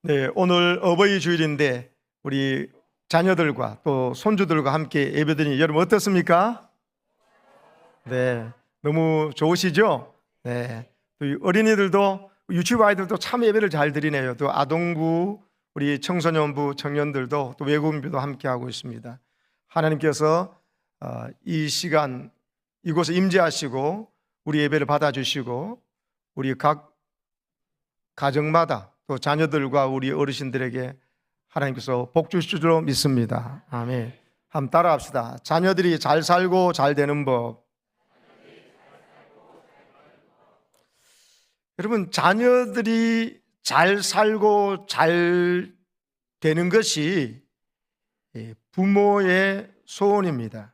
네, 오늘 어버이 주일인데 우리 자녀들과 또 손주들과 함께 예배드리니 여러분 어떻습니까? 네, 너무 좋으시죠? 네, 또 어린이들도 유치부 아이들도 참 예배를 잘 드리네요. 또 아동부, 우리 청소년부, 청년들도 또 외국인부도 함께 하고 있습니다. 하나님께서 이 시간 이곳에 임재하시고 우리 예배를 받아주시고 우리 각 가정마다 또 자녀들과 우리 어르신들에게 하나님께서 복 주실 줄로 믿습니다. 아멘. 한번 따라합시다. 자녀들이 잘 살고 잘 되는 법. 여러분, 자녀들이 잘 살고 잘 되는 것이 부모의 소원입니다.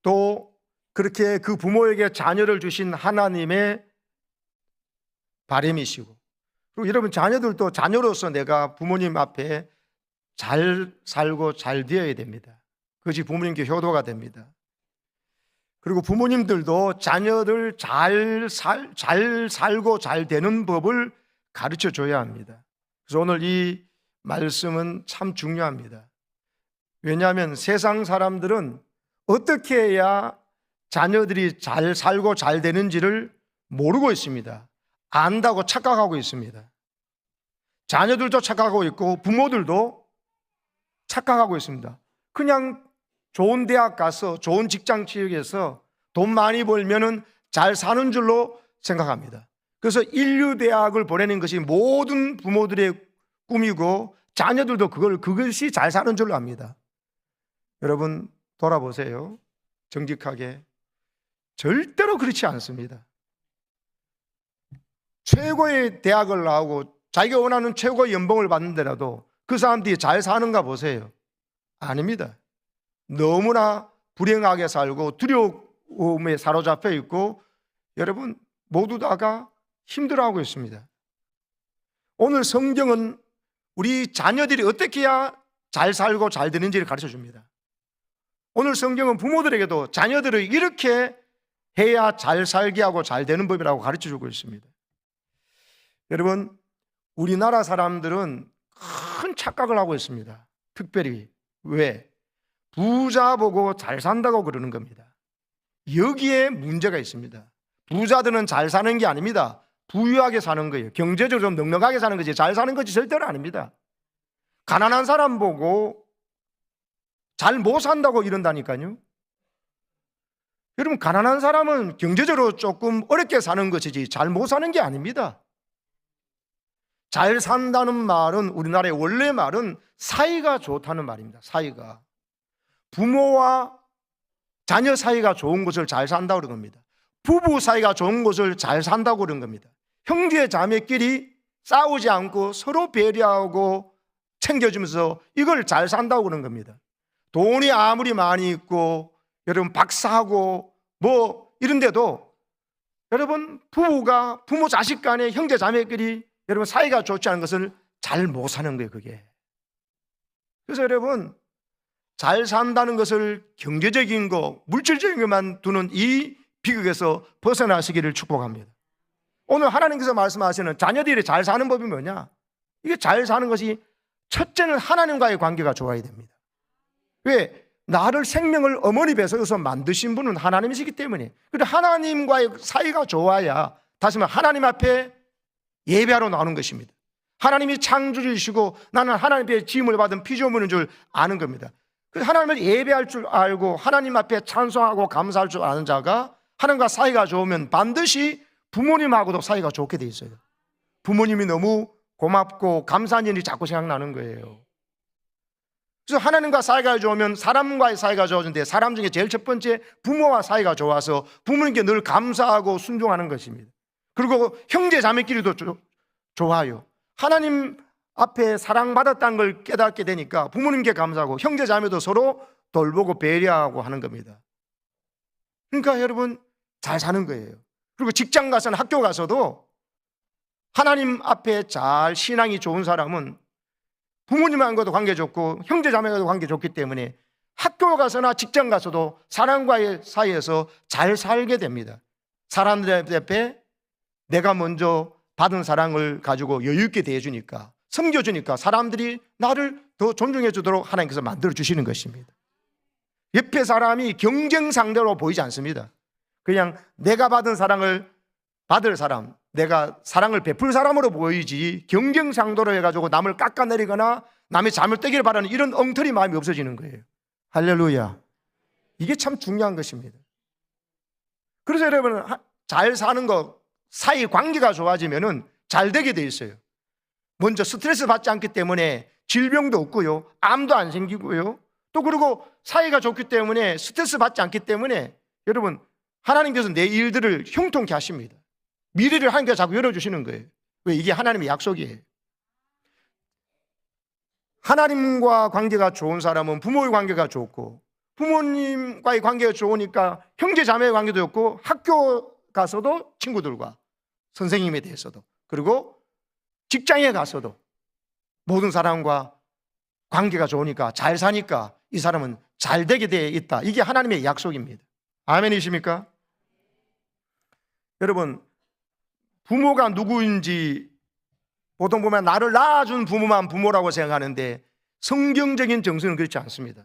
또 그렇게 그 부모에게 자녀를 주신 하나님의 바람이시고, 그리고 여러분 자녀들도 자녀로서 내가 부모님 앞에 잘 살고 잘 되어야 됩니다. 그것이 부모님께 효도가 됩니다. 그리고 부모님들도 자녀들 잘 살고 잘 되는 법을 가르쳐 줘야 합니다. 그래서 오늘 이 말씀은 참 중요합니다. 왜냐하면 세상 사람들은 어떻게 해야 자녀들이 잘 살고 잘 되는지를 모르고 있습니다. 안다고 착각하고 있습니다. 자녀들도 착각하고 있고 부모들도 착각하고 있습니다. 그냥 좋은 대학 가서 좋은 직장 취직해서 돈 많이 벌면은 잘 사는 줄로 생각합니다. 그래서 인류대학을 보내는 것이 모든 부모들의 꿈이고 자녀들도 그것이 잘 사는 줄로 압니다. 여러분 돌아보세요. 정직하게. 절대로 그렇지 않습니다. 최고의 대학을 나오고 자기가 원하는 최고의 연봉을 받는데라도 그 사람들이 잘 사는가 보세요. 아닙니다. 너무나 불행하게 살고 두려움에 사로잡혀 있고 여러분 모두 다가 힘들어하고 있습니다. 오늘 성경은 우리 자녀들이 어떻게 해야 잘 살고 잘 되는지를 가르쳐 줍니다. 오늘 성경은 부모들에게도 자녀들을 이렇게 해야 잘 살게 하고 잘 되는 법이라고 가르쳐 주고 있습니다. 여러분, 우리나라 사람들은 큰 착각을 하고 있습니다. 특별히 왜? 부자 보고 잘 산다고 그러는 겁니다. 여기에 문제가 있습니다. 부자들은 잘 사는 게 아닙니다. 부유하게 사는 거예요. 경제적으로 좀 넉넉하게 사는 거지 잘 사는 것이 절대로 아닙니다. 가난한 사람 보고 잘 못 산다고 이런다니까요. 여러분, 가난한 사람은 경제적으로 조금 어렵게 사는 것이지 잘 못 사는 게 아닙니다. 잘 산다는 말은 우리나라의 원래 말은 사이가 좋다는 말입니다. 사이가. 부모와 자녀 사이가 좋은 것을 잘 산다고 그런 겁니다. 부부 사이가 좋은 것을 잘 산다고 그런 겁니다. 형제 자매끼리 싸우지 않고 서로 배려하고 챙겨주면서 이걸 잘 산다고 그런 겁니다. 돈이 아무리 많이 있고 여러분 박사하고 뭐 이런데도 여러분 부부가 부모 자식 간에 형제 자매끼리 여러분 사이가 좋지 않은 것을 잘 못 사는 거예요. 그게. 그래서 여러분 잘 산다는 것을 경제적인 거 물질적인 것만 두는 이 비극에서 벗어나시기를 축복합니다. 오늘 하나님께서 말씀하시는 자녀들이 잘 사는 법이 뭐냐? 이게 잘 사는 것이 첫째는 하나님과의 관계가 좋아야 됩니다. 왜? 나를 생명을 어머니 뱃속에서 만드신 분은 하나님이시기 때문에. 그런데 하나님과의 사이가 좋아야 다시 말해 하나님 앞에 예배하러 나오는 것입니다. 하나님이 창조주이시고 나는 하나님 앞에 지음을 받은 피조물인 줄 아는 겁니다. 하나님을 예배할 줄 알고 하나님 앞에 찬송하고 감사할 줄 아는 자가 하나님과 사이가 좋으면 반드시 부모님하고도 사이가 좋게 돼 있어요. 부모님이 너무 고맙고 감사한 일이 자꾸 생각나는 거예요. 그래서 하나님과 사이가 좋으면 사람과의 사이가 좋아지는데 사람 중에 제일 첫 번째 부모와 사이가 좋아서 부모님께 늘 감사하고 순종하는 것입니다. 그리고 형제 자매끼리도 좋아요. 하나님 앞에 사랑받았다는 걸 깨닫게 되니까 부모님께 감사하고 형제 자매도 서로 돌보고 배려하고 하는 겁니다. 그러니까 여러분 잘 사는 거예요. 그리고 직장 가서는 학교 가서도 하나님 앞에 잘 신앙이 좋은 사람은 부모님과도 관계 좋고 형제 자매과도 관계 좋기 때문에 학교 가서나 직장 가서도 사람과의 사이에서 잘 살게 됩니다. 사람들 앞에 내가 먼저 받은 사랑을 가지고 여유 있게 대해주니까 섬겨주니까 사람들이 나를 더 존중해 주도록 하나님께서 만들어 주시는 것입니다. 옆에 사람이 경쟁 상대로 보이지 않습니다. 그냥 내가 받은 사랑을 받을 사람, 내가 사랑을 베풀 사람으로 보이지 경쟁 상대로 해가지고 남을 깎아내리거나 남의 잠을 떼기를 바라는 이런 엉터리 마음이 없어지는 거예요. 할렐루야. 이게 참 중요한 것입니다. 그래서 여러분, 잘 사는 것, 사이 관계가 좋아지면은 잘 되게 돼 있어요. 먼저 스트레스 받지 않기 때문에 질병도 없고요, 암도 안 생기고요, 또 그리고 사이가 좋기 때문에 스트레스 받지 않기 때문에 여러분, 하나님께서 내 일들을 형통케 하십니다. 미래를 하나님께서 자꾸 열어주시는 거예요. 왜? 이게 하나님의 약속이에요. 하나님과 관계가 좋은 사람은 부모의 관계가 좋고, 부모님과의 관계가 좋으니까 형제 자매의 관계도 좋고, 학교 가서도 친구들과 선생님에 대해서도, 그리고 직장에 가서도 모든 사람과 관계가 좋으니까, 잘 사니까 이 사람은 잘 되게 되어 있다. 이게 하나님의 약속입니다. 아멘이십니까? 여러분, 부모가 누구인지 보통 보면 나를 낳아준 부모만 부모라고 생각하는데 성경적인 정서는 그렇지 않습니다.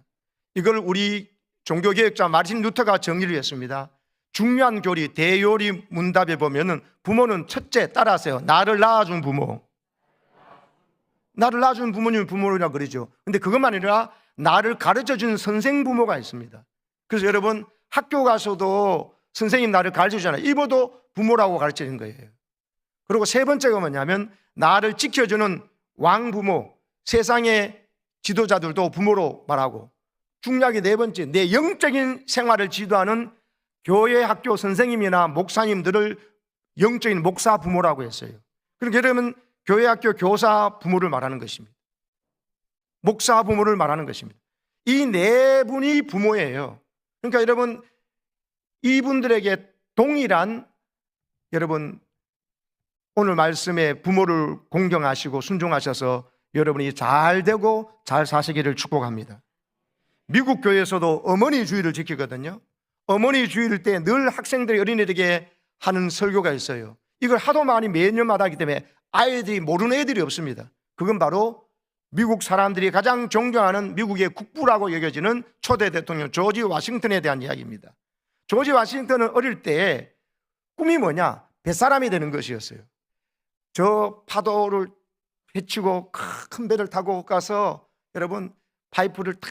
이걸 우리 종교개혁자 마르틴 루터가 정리를 했습니다. 중요한 교리 대요리 문답에 보면은 부모는 첫째, 따라하세요. 나를 낳아준 부모. 나를 낳아준 부모님을 부모라고 그러죠. 근데 그것만 아니라 나를 가르쳐준 선생 부모가 있습니다. 그래서 여러분, 학교 가서도 선생님 나를 가르쳐주잖아요. 이보도 부모라고 가르치는 거예요. 그리고 세 번째가 뭐냐면 나를 지켜주는 왕부모, 세상의 지도자들도 부모로 말하고, 중요하게 네 번째, 내 영적인 생활을 지도하는 교회 학교 선생님이나 목사님들을 영적인 목사 부모라고 했어요. 그러니까 여러분, 교회 학교 교사 부모를 말하는 것입니다. 목사 부모를 말하는 것입니다. 이 네 분이 부모예요. 그러니까 여러분, 이분들에게 동일한, 여러분 오늘 말씀에 부모를 공경하시고 순종하셔서 여러분이 잘 되고 잘 사시기를 축복합니다. 미국 교회에서도 어머니 주일을 지키거든요. 어머니 주일 때 늘 학생들이 어린이들에게 하는 설교가 있어요. 이걸 하도 많이 매년마다 하기 때문에 아이들이 모르는 애들이 없습니다. 그건 바로 미국 사람들이 가장 존경하는 미국의 국부라고 여겨지는 초대 대통령 조지 워싱턴에 대한 이야기입니다. 조지 워싱턴은 어릴 때 꿈이 뭐냐? 뱃사람이 되는 것이었어요. 저 파도를 헤치고 큰 배를 타고 가서 여러분, 파이프를 탁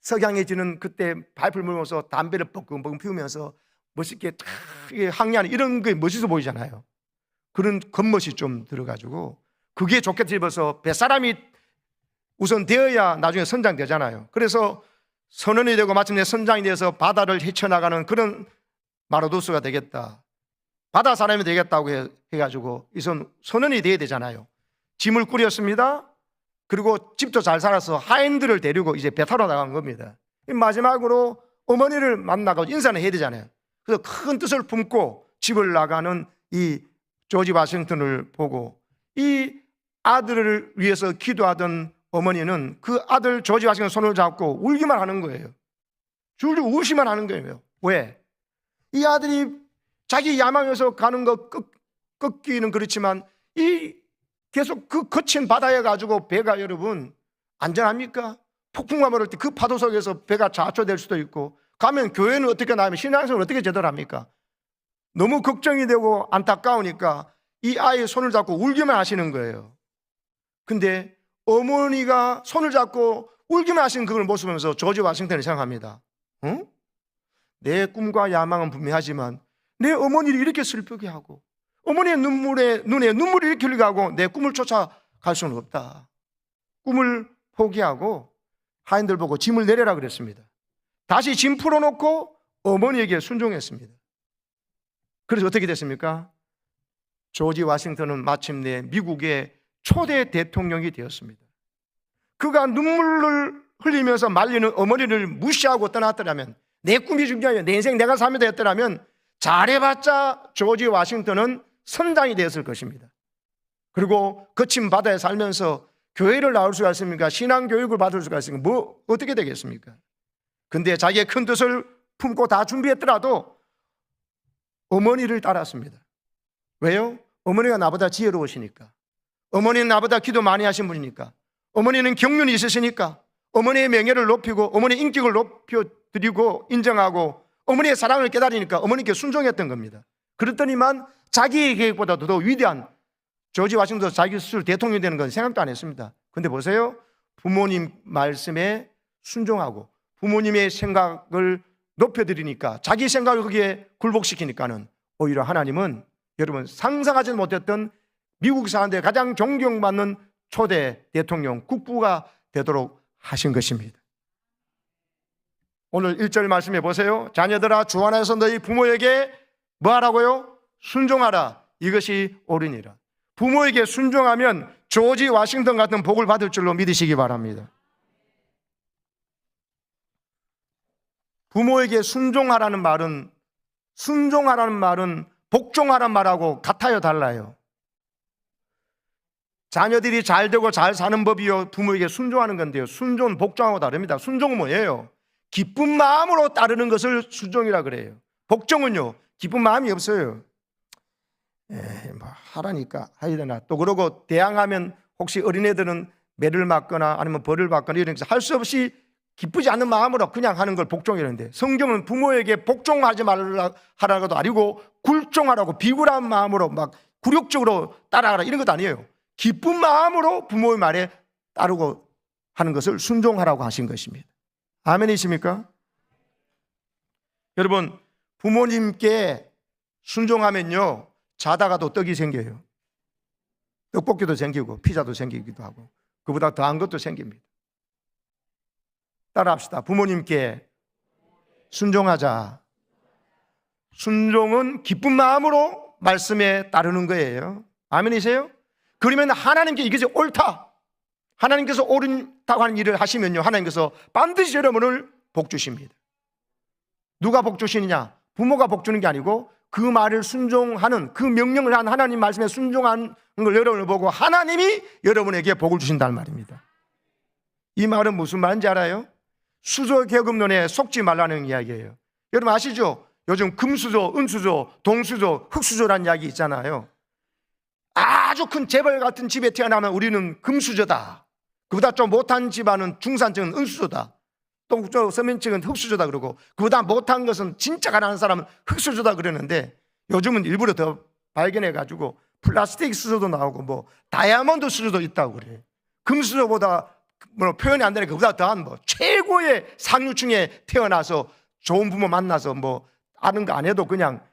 석양해지는 그때 파이프를 물면서 담배를 뻐끔뻐끔 피우면서 멋있게 탁 항해하는 이런 게 멋있어 보이잖아요. 그런 겉멋이 좀 들어가지고 그게 좋게 집어서 뱃사람이 우선 되어야 나중에 선장되잖아요. 그래서 선원이 되고 마침내 선장이 돼서 바다를 헤쳐나가는 그런 마르도스가 되겠다, 바다 사람이 되겠다고 해가지고 이 선원이 돼야 되잖아요. 짐을 꾸렸습니다. 그리고 집도 잘 살아서 하인들을 데리고 이제 배 타러 나간 겁니다. 마지막으로 어머니를 만나고 인사는 해야 되잖아요. 그래서 큰 뜻을 품고 집을 나가는 이 조지 워싱턴을 보고 이 아들을 위해서 기도하던 어머니는 그 아들 조지 워싱턴 손을 잡고 울기만 하는 거예요. 줄줄 우시만 하는 거예요. 왜? 이 아들이 자기 야망에서 가는 거 꺾기는 그렇지만 이 계속 그 거친 바다에 가지고 배가 여러분 안전합니까? 폭풍과 모를 때 그 파도 속에서 배가 좌초될 수도 있고, 가면 교회는 어떻게 나면 신앙생활은 어떻게 제대로 합니까? 너무 걱정이 되고 안타까우니까 이 아이의 손을 잡고 울기만 하시는 거예요. 근데 어머니가 손을 잡고 울기만 하시는 그걸 모습을 보면서 조지 워싱턴이 생각합니다. 응? 내 꿈과 야망은 분명하지만 내 어머니를 이렇게 슬프게 하고 어머니의 눈에 눈물이 이렇게 흘러가고 내 꿈을 쫓아갈 수는 없다. 꿈을 포기하고 하인들 보고 짐을 내려라 그랬습니다. 다시 짐 풀어놓고 어머니에게 순종했습니다. 그래서 어떻게 됐습니까? 조지 워싱턴은 마침내 미국의 초대 대통령이 되었습니다. 그가 눈물을 흘리면서 말리는 어머니를 무시하고 떠났더라면, 내 꿈이 중요해요, 내 인생 내가 살면 되었더라면 잘해봤자 조지 워싱턴은 선장이 되었을 것입니다. 그리고 거친 바다에 살면서 교회를 나올 수가 있습니까? 신앙교육을 받을 수가 있습니까? 뭐 어떻게 되겠습니까? 근데 자기의 큰 뜻을 품고 다 준비했더라도 어머니를 따랐습니다. 왜요? 어머니가 나보다 지혜로우시니까. 어머니는 나보다 기도 많이 하신 분이니까, 어머니는 경륜이 있으시니까 어머니의 명예를 높이고 어머니의 인격을 높여드리고 인정하고 어머니의 사랑을 깨달으니까 어머니께 순종했던 겁니다. 그랬더니만 자기의 계획보다도 더 위대한 조지 워싱턴도 자기 스스로 대통령이 되는 건 생각도 안 했습니다. 근데 보세요, 부모님 말씀에 순종하고 부모님의 생각을 높여드리니까, 자기 생각을 거기에 굴복시키니까는 오히려 하나님은 여러분 상상하지 못했던 미국 사람들의 가장 존경받는 초대 대통령, 국부가 되도록 하신 것입니다. 오늘 1절 말씀해 보세요. 자녀들아, 주 안에서 너희 부모에게 뭐 하라고요? 순종하라. 이것이 옳으니라. 부모에게 순종하면 조지 워싱턴 같은 복을 받을 줄로 믿으시기 바랍니다. 부모에게 순종하라는 말은 복종하라는 말하고 같아요, 달라요? 자녀들이 잘 되고 잘 사는 법이요, 부모에게 순종하는 건데요, 순종은 복종하고 다릅니다. 순종은 뭐예요? 기쁜 마음으로 따르는 것을 순종이라 그래요. 복종은요, 기쁜 마음이 없어요. 뭐 하라니까 해야 되나. 또 그러고 대항하면 혹시 어린애들은 매를 맞거나 아니면 벌을 받거나 이런 할 수 없이 기쁘지 않는 마음으로 그냥 하는 걸 복종이라는데, 성경은 부모에게 복종하지 말라 하라고도 아니고 굴종하라고 비굴한 마음으로 막 굴욕적으로 따라하라 이런 것도 아니에요. 기쁜 마음으로 부모의 말에 따르고 하는 것을 순종하라고 하신 것입니다. 아멘이십니까? 여러분, 부모님께 순종하면요, 자다가도 떡이 생겨요. 떡볶이도 생기고 피자도 생기기도 하고 그보다 더한 것도 생깁니다. 따라합시다. 부모님께 순종하자. 순종은 기쁜 마음으로 말씀에 따르는 거예요. 아멘이세요? 그러면 하나님께 이것이 옳다, 하나님께서 옳다고 하는 일을 하시면요, 하나님께서 반드시 여러분을 복주십니다. 누가 복주시느냐? 부모가 복주는 게 아니고 그 말을 순종하는, 그 명령을 한 하나님 말씀에 순종하는 걸 여러분을 보고 하나님이 여러분에게 복을 주신다는 말입니다. 이 말은 무슨 말인지 알아요? 수저계급론에 속지 말라는 이야기예요. 여러분 아시죠? 요즘 금수저, 은수저, 동수저, 흑수저라는 이야기 있잖아요. 아주 큰 재벌 같은 집에 태어나면 우리는 금수저다, 그보다 좀 못한 집안은 중산층은 은수저다, 또 서민층은 흑수저다 그러고, 그보다 못한 것은 진짜 가난한 사람은 흑수저다 그러는데, 요즘은 일부러 더 발견해가지고 플라스틱 수저도 나오고 뭐 다이아몬드 수저도 있다고 그래요. 금수저보다 뭐 표현이 안 되니까 그보다 더한 뭐 최고의 상류층에 태어나서 좋은 부모 만나서 뭐 아는 거 안 해도 그냥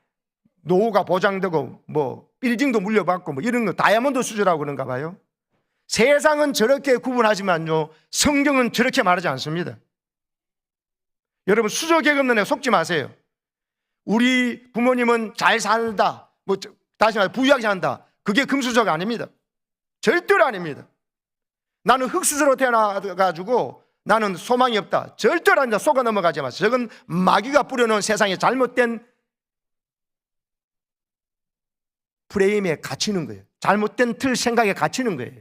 노후가 보장되고 뭐 빌딩도 물려받고 뭐 이런 거 다이아몬드 수저라고 그런가 봐요. 세상은 저렇게 구분하지만요, 성경은 저렇게 말하지 않습니다. 여러분, 수저계급론에 속지 마세요. 우리 부모님은 잘 살다, 뭐 다시 말해 부유하게 산다, 그게 금수저가 아닙니다. 절대로 아닙니다. 나는 흑수저로 태어나가지고 나는 소망이 없다, 절대로 아닙니다. 속아 넘어가지 마세요. 저건 마귀가 뿌려놓은 세상에 잘못된 프레임에 갇히는 거예요. 잘못된 틀 생각에 갇히는 거예요.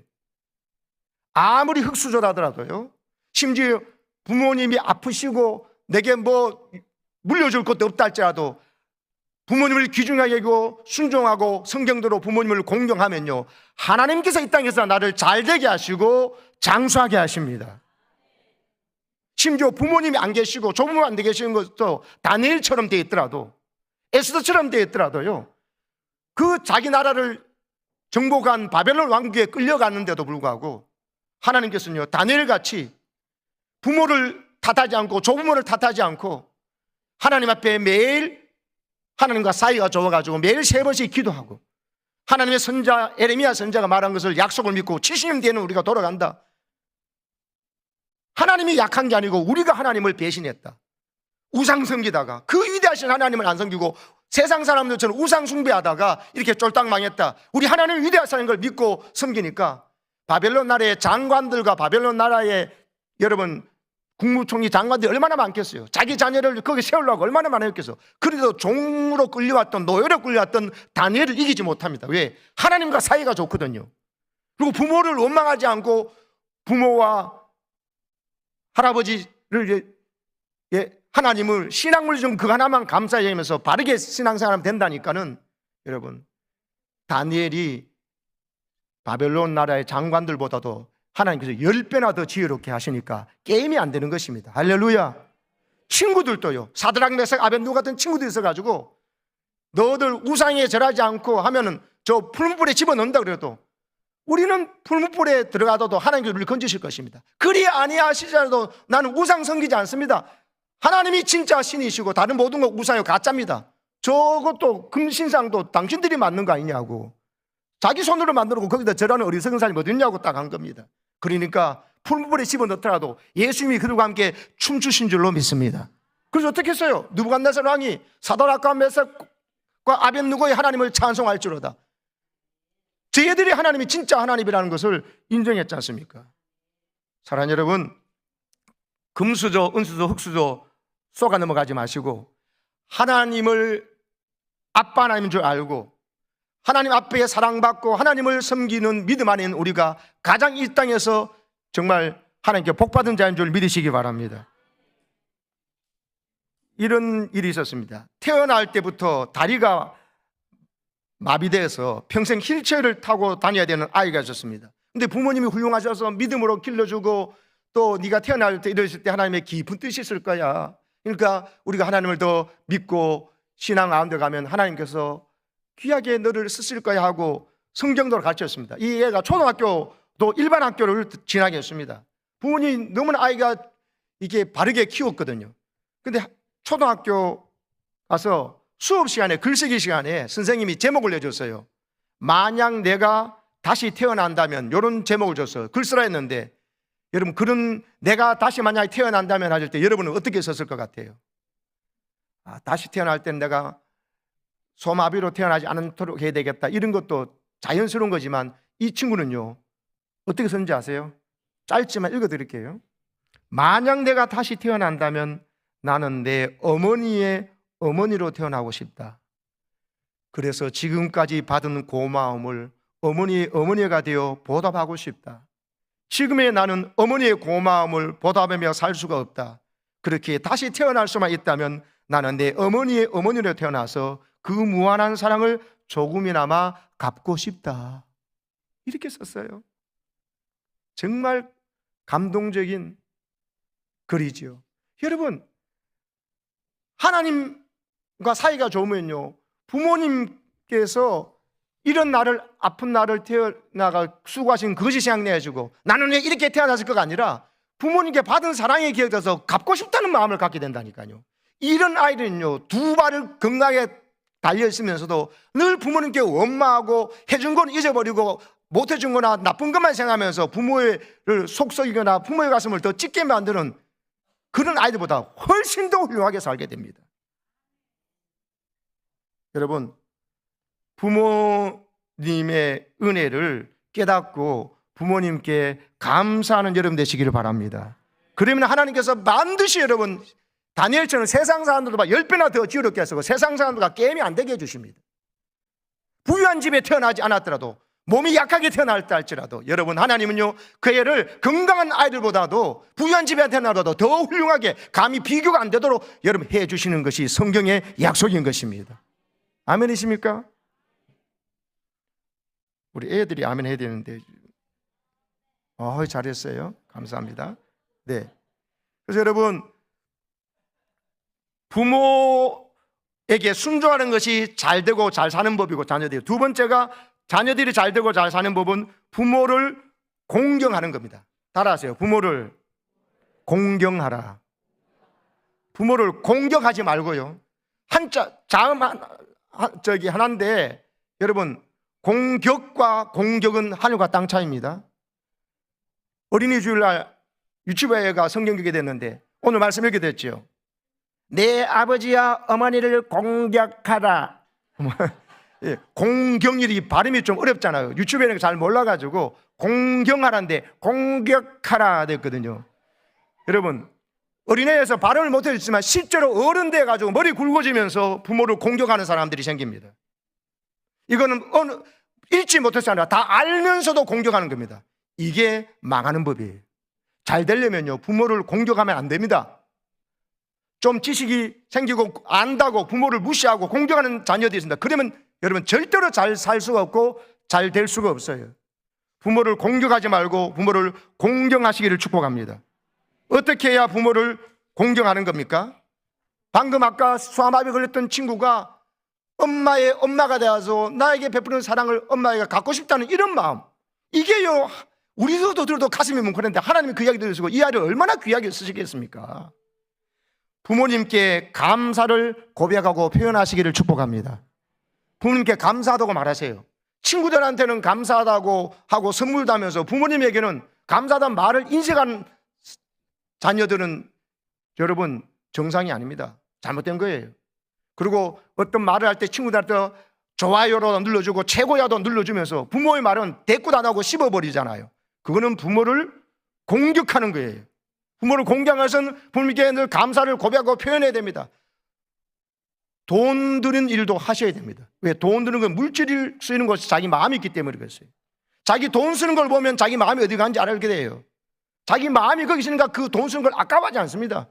아무리 흑수저라더라도요, 심지어 부모님이 아프시고 내게 뭐 물려줄 것도 없다 할지라도 부모님을 귀중하게 여기고 순종하고 성경대로 부모님을 공경하면요, 하나님께서 이 땅에서 나를 잘되게 하시고 장수하게 하십니다. 심지어 부모님이 안 계시고 조부모 안 계시는 것도 다니엘처럼 되어 있더라도, 에스더처럼 되어 있더라도요, 그 자기 나라를 정복한 바벨론 왕국에 끌려갔는데도 불구하고 하나님께서는요, 다니엘같이 부모를 탓하지 않고 조부모를 탓하지 않고 하나님 앞에 매일 하나님과 사이가 좋아가지고 매일 3번씩 기도하고, 하나님의 선자 에레미야 선자가 말한 것을 약속을 믿고 70년 뒤에는 우리가 돌아간다. 하나님이 약한 게 아니고 우리가 하나님을 배신했다, 우상 섬기다가 그 위대하신 하나님을 안 섬기고 세상 사람들처럼 우상 숭배하다가 이렇게 쫄딱 망했다. 우리 하나님 위대하다는 걸 믿고 섬기니까 바벨론 나라의 장관들과 바벨론 나라의 여러분 국무총리 장관들이 얼마나 많겠어요. 자기 자녀를 거기 세우려고 얼마나 많았겠어. 그래도 종으로 끌려왔던, 노예로 끌려왔던 다니엘을 이기지 못합니다. 왜? 하나님과 사이가 좋거든요. 그리고 부모를 원망하지 않고 부모와 할아버지를, 하나님을 신앙물 좀 그 하나만 감사히 하면서 바르게 신앙생활하면 된다니까는, 여러분 다니엘이 바벨론 나라의 장관들보다도 하나님께서 10배나 더 지혜롭게 하시니까 게임이 안 되는 것입니다. 할렐루야. 친구들도요, 사드락 메삭 아벤누고 같은 친구들이 있어가지고 너들 우상에 절하지 않고 하면은 저 풀무불에 집어넣는다 그래도 우리는 풀무불에 들어가도 하나님께서 우리를 건지실 것입니다. 그리 아니하시더라도 나는 우상 섬기지 않습니다. 하나님이 진짜 신이시고 다른 모든 건 우상이고 가짜입니다. 저것도 금신상도 당신들이 만든 거 아니냐고, 자기 손으로 만들고 거기다 절하는 어리석은 사람이 어딨냐고 딱 한 겁니다. 그러니까 풀무불에 집어넣더라도 예수님이 그들과 함께 춤추신 줄로 믿습니다. 그래서 어떻게 했어요? 느부갓네살 왕이 사드락과 메삭과 아벤누고의 하나님을 찬송할지로다. 저희들이 하나님이 진짜 하나님이라는 것을 인정했지 않습니까? 사랑하는 여러분, 금수저, 은수저, 흙수저 쏘가 넘어가지 마시고 하나님을 아빠 하나님인 줄 알고 하나님 앞에 사랑받고 하나님을 섬기는 믿음 안에 있는 우리가 가장 이 땅에서 정말 하나님께 복받은 자인 줄 믿으시기 바랍니다. 이런 일이 있었습니다. 태어날 때부터 다리가 마비돼서 평생 휠체어를 타고 다녀야 되는 아이가 있었습니다. 근데 부모님이 훌륭하셔서 믿음으로 길러주고 또 네가 태어날 때 이랬을 때 하나님의 깊은 뜻이 있을 거야. 그러니까 우리가 하나님을 더 믿고 신앙 가운데 가면 하나님께서 귀하게 너를 쓰실 거야 하고 성경도 가르쳤습니다. 이 애가 초등학교도 일반 학교를 지나게 했습니다. 부모님이 너무나 아이가 이게 바르게 키웠거든요. 근데 초등학교 가서 수업 시간에, 글쓰기 시간에 선생님이 제목을 내줬어요. 만약 내가 다시 태어난다면, 이런 제목을 줬어요. 글 쓰라 했는데 여러분, 그런 내가 다시 만약에 태어난다면 하실 때 여러분은 어떻게 썼을 것 같아요? 다시 태어날 때는 내가 소마비로 태어나지 않도록 해야 되겠다, 이런 것도 자연스러운 거지만 이 친구는요 어떻게 썼는지 아세요? 짧지만 읽어드릴게요. 만약 내가 다시 태어난다면 나는 내 어머니의 어머니로 태어나고 싶다. 그래서 지금까지 받은 고마움을 어머니의 어머니가 되어 보답하고 싶다. 지금의 나는 어머니의 고마움을 보답하며 살 수가 없다. 그렇게 다시 태어날 수만 있다면 나는 내 어머니의 어머니로 태어나서 그 무한한 사랑을 조금이나마 갚고 싶다. 이렇게 썼어요. 정말 감동적인 글이죠. 여러분, 하나님과 사이가 좋으면요, 부모님께서 이런 나를, 아픈 나를 태어나가 수고하신 그것이 생각내가지고 나는 왜 이렇게 태어났을 거가 아니라 부모님께 받은 사랑에 기억해서 갚고 싶다는 마음을 갖게 된다니까요. 이런 아이들은요, 두 발을 건강하게 달려있으면서도 늘 부모님께 원망하고 해준 건 잊어버리고 못해준 거나 나쁜 것만 생각하면서 부모를 속썩이거나 부모의 가슴을 더 찢게 만드는 그런 아이들보다 훨씬 더 훌륭하게 살게 됩니다. 여러분, 부모님의 은혜를 깨닫고 부모님께 감사하는 여러분 되시기를 바랍니다. 그러면 하나님께서 반드시 여러분 다니엘처럼 세상 사람들보다 10배나 더 지혜롭게 하시고 세상 사람들과 게임이 안 되게 해주십니다. 부유한 집에 태어나지 않았더라도, 몸이 약하게 태어났다 할지라도 여러분, 하나님은요 그 애를 건강한 아이들보다도 부유한 집에 태어나도 더 훌륭하게, 감히 비교가 안 되도록 여러분 해주시는 것이 성경의 약속인 것입니다. 아멘이십니까? 우리 애들이 아멘 해야 되는데 잘했어요. 감사합니다. 네. 그래서 여러분, 부모에게 순종하는 것이 잘 되고 잘 사는 법이고 자녀들이, 두 번째가 자녀들이 잘 되고 잘 사는 법은 부모를 공경하는 겁니다. 따라하세요. 부모를 공경하라. 부모를 공격하지 말고요. 자음 하나인데 여러분, 공격과 공격은 하늘과 땅 차이입니다. 어린이 주일날 유치부회가 성경 읽게 됐는데 오늘 말씀 읽게 됐죠. 내 아버지와 어머니를 공격하라. 공경일이 발음이 좀 어렵잖아요. 유치부회는 잘 몰라가지고 공경하라인데 공격하라 됐거든요. 여러분, 어린애에서 발음을 못해줬지만 실제로 어른 돼가지고 머리 굵어지면서 부모를 공격하는 사람들이 생깁니다. 이거는 읽지 못해서 아니라 다 알면서도 공격하는 겁니다. 이게 망하는 법이에요. 잘 되려면요 부모를 공격하면 안 됩니다. 좀 지식이 생기고 안다고 부모를 무시하고 공격하는 자녀들이 있습니다. 그러면 여러분 절대로 잘 살 수가 없고 잘 될 수가 없어요. 부모를 공격하지 말고 부모를 공경하시기를 축복합니다. 어떻게 해야 부모를 공경하는 겁니까? 방금 아까 소아마비 걸렸던 친구가 엄마의 엄마가 되어서 나에게 베푸는 사랑을 엄마가 갖고 싶다는 이런 마음, 이게요, 우리도 들어도 가슴이 뭉클한데 하나님이 그 이야기 들으시고 이 아이를 얼마나 귀하게 쓰시겠습니까? 부모님께 감사를 고백하고 표현하시기를 축복합니다. 부모님께 감사하다고 말하세요. 친구들한테는 감사하다고 하고 선물도 하면서 부모님에게는 감사하다는 말을 인식한 자녀들은 여러분 정상이 아닙니다. 잘못된 거예요. 그리고 어떤 말을 할 때 친구들한테 좋아요로 눌러주고 최고야도 눌러주면서 부모의 말은 대꾸도 안 하고 씹어버리잖아요. 그거는 부모를 공격하는 거예요. 부모를 공경해서는 부모님께 늘 감사를 고백하고 표현해야 됩니다. 돈 드는 일도 하셔야 됩니다. 왜? 돈 드는 건 물질을 쓰는 것이 자기 마음이 있기 때문에 그랬어요. 자기 돈 쓰는 걸 보면 자기 마음이 어디 가는지 알게 돼요. 자기 마음이 거기 있으니까 그 돈 쓰는 걸 아까워하지 않습니다.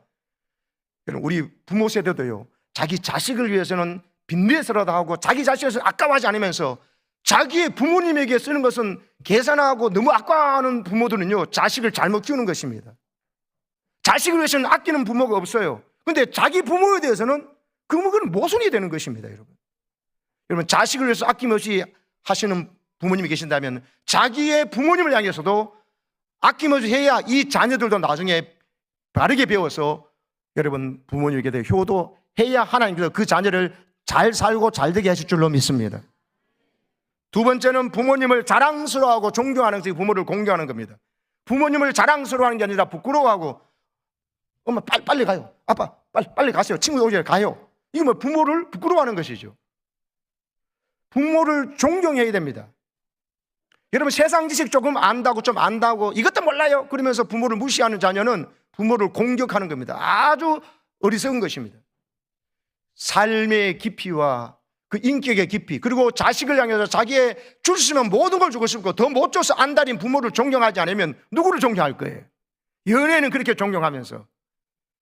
여러분, 우리 부모 세대도요, 자기 자식을 위해서는 빚내서라도 하고 자기 자식을 아까워하지 않으면서 자기의 부모님에게 쓰는 것은 계산하고 너무 아까워하는 부모들은요, 자식을 잘못 키우는 것입니다. 자식을 위해서는 아끼는 부모가 없어요. 그런데 자기 부모에 대해서는 그건 모순이 되는 것입니다. 여러분, 자식을 위해서 아낌없이 하시는 부모님이 계신다면 자기의 부모님을 향해서도 아낌없이 해야 이 자녀들도 나중에 바르게 배워서 여러분 부모님에게 대해 효도해야 하나님께서 그 자녀를 잘 살고 잘 되게 하실 줄로 믿습니다. 두 번째는 부모님을 자랑스러워하고 존경하는 것이 부모를 공경하는 겁니다. 부모님을 자랑스러워하는 게 아니라 부끄러워하고 엄마 빨리 가요. 아빠 빨리 가세요. 친구 오지 가요. 이거 뭐 부모를 부끄러워하는 것이죠. 부모를 존경해야 됩니다. 여러분, 세상 지식 조금 안다고 좀 안다고 이것도 몰라요 그러면서 부모를 무시하는 자녀는 부모를 공격하는 겁니다. 아주 어리석은 것입니다. 삶의 깊이와 그 인격의 깊이, 그리고 자식을 향해서 자기의 줄 수 있는 모든 걸 주고 싶고 더 못 줘서 안달인 부모를 존경하지 않으면 누구를 존경할 거예요? 연예인은 그렇게 존경하면서,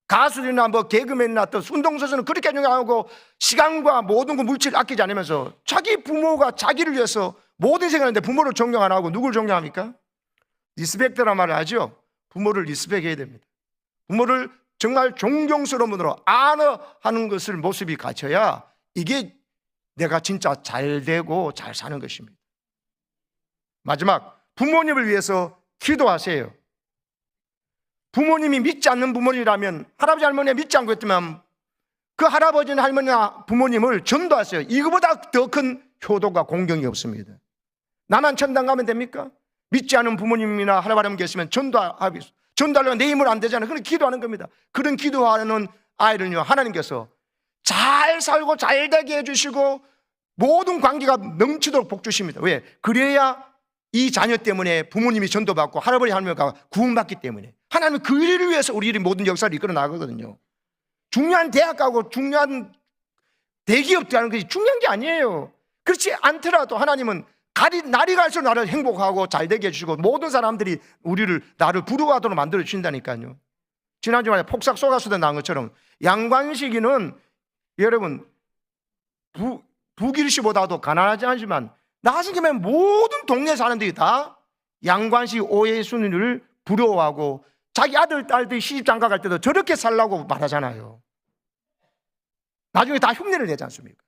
가수들이나 뭐 개그맨이나 또 운동선수는 그렇게 존경하고 시간과 모든 거 물질을 아끼지 않으면서 자기 부모가 자기를 위해서 모든 생각을 하는데 부모를 존경 안 하고 누구를 존경합니까? 리스펙트란 말을 하죠. 부모를 리스펙해야 됩니다. 부모를 정말 존경스러움으로 아너하는 것을 모습이 갖춰야 이게 내가 진짜 잘 되고 잘 사는 것입니다. 마지막, 부모님을 위해서 기도하세요. 부모님이 믿지 않는 부모님이라면, 할아버지 할머니가 믿지 않고 있다면 그 할아버지나 할머니나 부모님을 전도하세요. 이거보다 더 큰 효도가 공경이 없습니다. 나만 천당 가면 됩니까? 믿지 않은 부모님이나 할아버지 계시면 전도하려면 내 힘으로 안 되잖아요. 그런 기도하는 겁니다. 그런 기도하는 아이를요, 하나님께서 잘 살고 잘 되게 해주시고 모든 관계가 넘치도록 복 주십니다. 왜? 그래야 이 자녀 때문에 부모님이 전도받고 할아버지 할머니가 구원받기 때문에 하나님은 그 일을 위해서 우리의 모든 역사를 이끌어 나가거든요. 중요한 대학 가고 중요한 대기업 가는 것이 중요한 게 아니에요. 그렇지 않더라도 하나님은 날이 갈수록 나를 행복하고 잘 되게 해주시고 모든 사람들이 나를 부러워하도록 만들어 주신다니까요. 지난 주말에 폭삭 속았수도 나온 것처럼 양관식이는 여러분 부길씨보다도 가난하지 않지만 나중에 모든 동네 사람들이 다 양관식 오예순이를 부러워하고 자기 아들 딸들이 시집장가 갈 때도 저렇게 살라고 말하잖아요. 나중에 다 흉내를 내지 않습니까?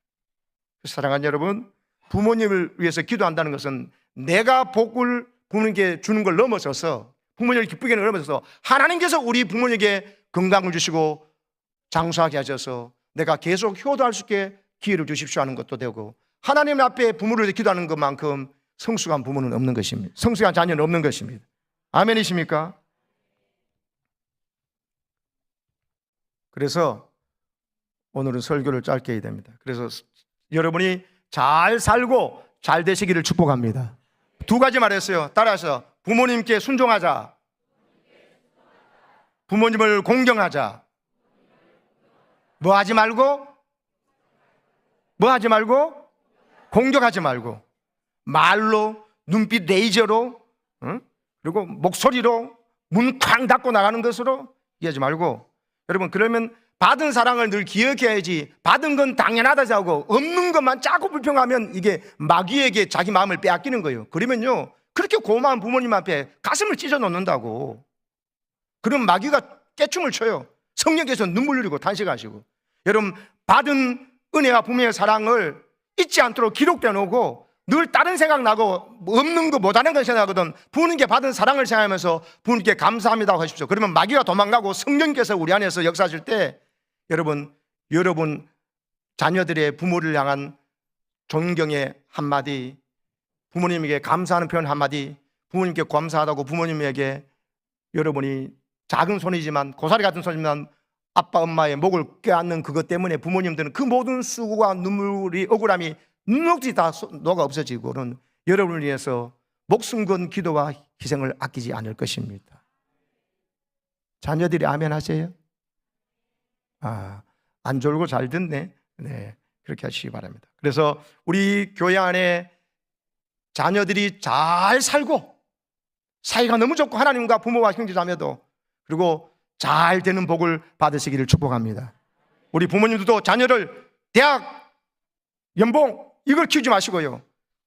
사랑하는 여러분, 부모님을 위해서 기도한다는 것은 내가 복을 부모님께 주는 걸 넘어서서, 부모님을 기쁘게 하는 걸 넘어서서 하나님께서 우리 부모님에게 건강을 주시고 장수하게 하셔서 내가 계속 효도할 수 있게 기회를 주십시오 하는 것도 되고, 하나님 앞에 부모를 위해 기도하는 것만큼 성숙한 부모는 없는 것입니다. 성숙한 자녀는 없는 것입니다. 아멘이십니까? 그래서 오늘은 설교를 짧게 해야 됩니다. 그래서 여러분이 잘 살고 잘 되시기를 축복합니다. 두 가지 말했어요. 따라서 부모님께 순종하자, 부모님을 공경하자. 뭐 하지 말고? 공격하지 말고, 말로, 눈빛 레이저로, 그리고 목소리로 문 쾅 닫고 나가는 것으로 이해하지 말고, 여러분, 그러면 받은 사랑을 늘 기억해야지, 받은 건 당연하다 하고 없는 것만 짜고 불평하면 이게 마귀에게 자기 마음을 빼앗기는 거예요. 그러면요, 그렇게 고마운 부모님 앞에 가슴을 찢어 놓는다고. 그럼 마귀가 깨춤을 춰요. 성령께서 눈물 흘리고 탄식하시고. 여러분, 받은 은혜와 부모의 사랑을 잊지 않도록 기록되어 놓고 늘 다른 생각 나고 없는 거 못하는 걸 생각하거든 부모님께 받은 사랑을 생각하면서 부모님께 감사합니다 하십시오. 그러면 마귀가 도망가고 성령께서 우리 안에서 역사하실 때 여러분 자녀들의 부모를 향한 존경의 한마디, 부모님에게 감사하는 표현 한마디, 부모님께 감사하다고 부모님에게 여러분이 작은 손이지만 고사리 같은 손이지만 아빠 엄마의 목을 껴안는 그것 때문에 부모님들은 그 모든 수고와 눈물이 억울함이 눈녹듯이 다 녹아 없어지고는 여러분을 위해서 목숨 건 기도와 희생을 아끼지 않을 것입니다. 자녀들이 아멘 하세요? 안 졸고 잘 듣네. 네, 그렇게 하시기 바랍니다. 그래서 우리 교회 안에 자녀들이 잘 살고 사이가 너무 좋고 하나님과 부모와 형제 자매도 그리고 잘 되는 복을 받으시기를 축복합니다. 우리 부모님들도 자녀를 대학, 연봉 이걸 키우지 마시고요,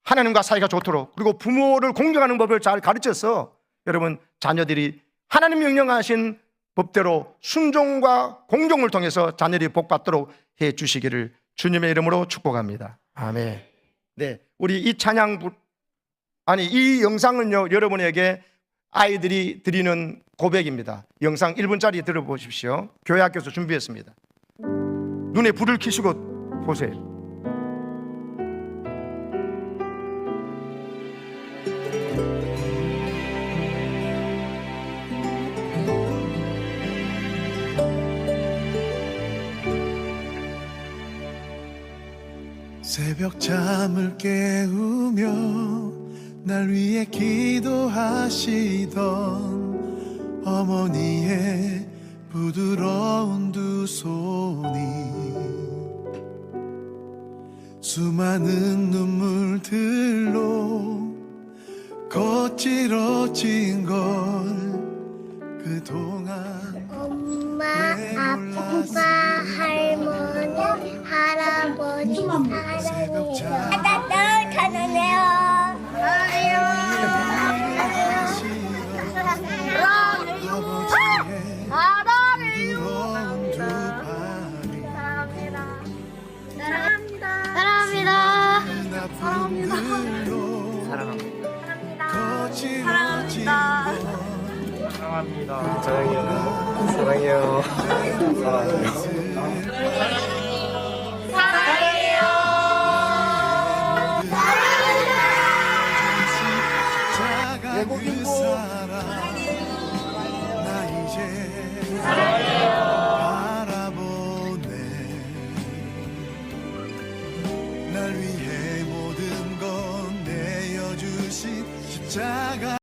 하나님과 사이가 좋도록, 그리고 부모를 공경하는 법을 잘 가르쳐서 여러분 자녀들이 하나님 명령하신 법대로 순종과 공경을 통해서 자녀들이 복받도록 해 주시기를 주님의 이름으로 축복합니다. 아멘. 네, 우리 이 이 영상은요, 여러분에게 아이들이 드리는 고백입니다. 영상 1분짜리 들어보십시오. 교회 학교에서 준비했습니다. 눈에 불을 켜시고 보세요. 새벽 잠을 깨우며 날 위해 기도하시던 어머니의 부드러운 두 손이 수많은 눈물들로 거칠어진 걸 그동안 엄마, 아빠, 할머니, 할아버지 사랑해요. 따뜻한 은혜요. 사랑해요. 외국인 사랑 나 이제 바라보네. 날 위해 모든 건 내어주신 십자가